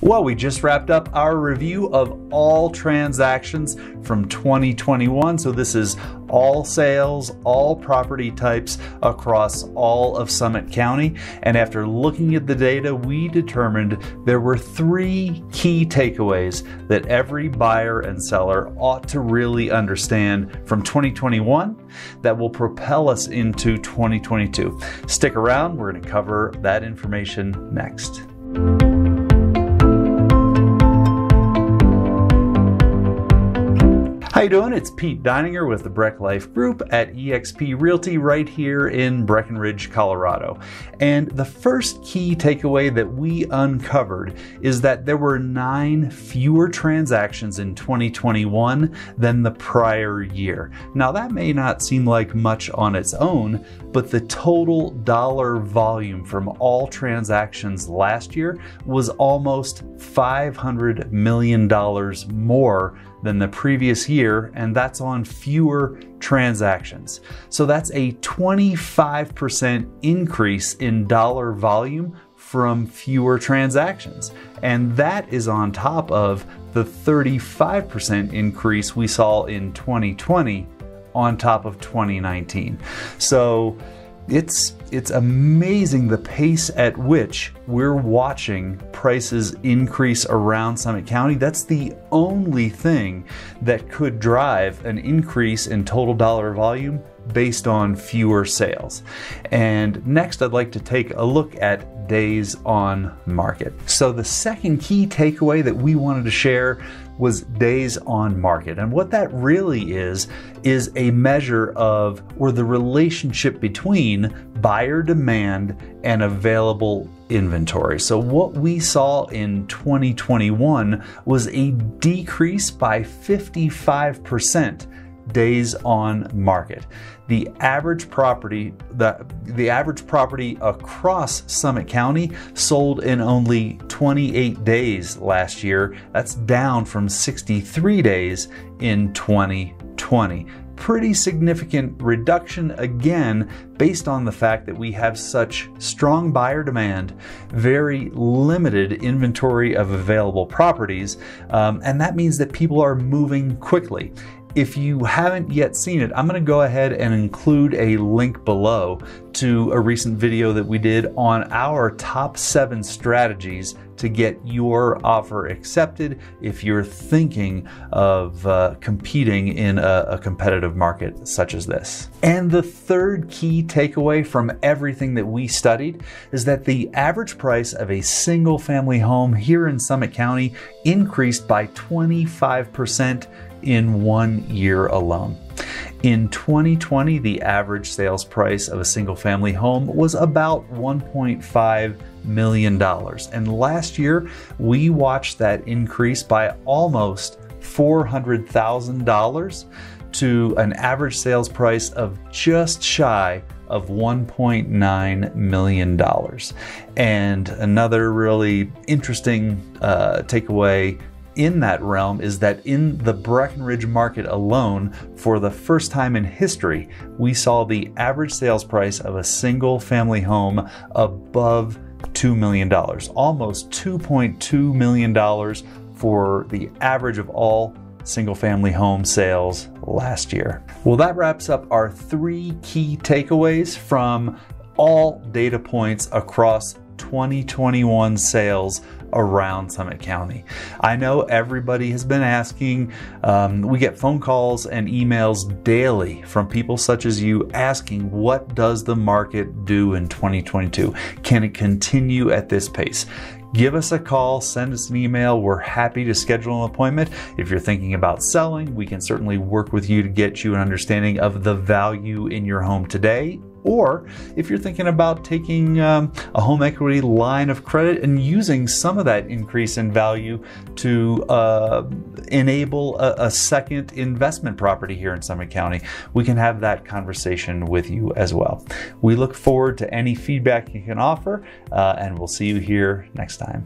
Well, we just wrapped up our review of all transactions from 2021. So this is all sales, all property types across all of Summit County. And after looking at the data, we determined there were 3 key takeaways that every buyer and seller ought to really understand from 2021 that will propel us into 2022. Stick around, we're going to cover that information next. How you doing? It's Pete Deininger with the Breck Life Group at eXp Realty right here in Breckenridge, Colorado. And the first key takeaway that we uncovered is that there were 9 fewer transactions in 2021 than the prior year. Now that may not seem like much on its own, but the total dollar volume from all transactions last year was almost $500 million more than the previous year, and that's on fewer transactions. So that's a 25% increase in dollar volume from fewer transactions. And that is on top of the 35% increase we saw in 2020 on top of 2019. So it's amazing the pace at which we're watching prices increase around Summit County. That's the only thing that could drive an increase in total dollar volume based on fewer sales. And next, I'd like to take a look at days on market. So the second key takeaway that we wanted to share was days on market. And what that really is a measure of, or the relationship between buyer demand and available inventory. So what we saw in 2021 was a decrease by 55% days on market. The average property across Summit County sold in only 28 days last year. That's down from 63 days in 2020. Pretty significant reduction, again, based on the fact that we have such strong buyer demand, very limited inventory of available properties, and that means that people are moving quickly. If you haven't yet seen it, I'm going to go ahead and include a link below to a recent video that we did on our top 7 strategies to get your offer accepted if you're thinking of competing in a competitive market such as this. And the third key takeaway from everything that we studied is that the average price of a single family home here in Summit County increased by 25% in 1 year alone. In 2020, the average sales price of a single family home was about $1.5 million. And last year, we watched that increase by almost $400,000 to an average sales price of just shy of $1.9 million. And another really interesting takeaway in that realm is that in the Breckenridge market alone, for the first time in history, we saw the average sales price of a single family home above $2 million, almost $2.2 million for the average of all single family home sales last year. Well, that wraps up our 3 key takeaways from all data points across 2021 sales around Summit County. I know everybody has been asking, we get phone calls and emails daily from people such as you asking, what does the market do in 2022? Can it continue at this pace? Give us a call, send us an email. We're happy to schedule an appointment. If you're thinking about selling, we can certainly work with you to get you an understanding of the value in your home today. Or if you're thinking about taking a home equity line of credit and using some of that increase in value to enable a second investment property here in Summit County, we can have that conversation with you as well. We look forward to any feedback you can offer, and we'll see you here next time.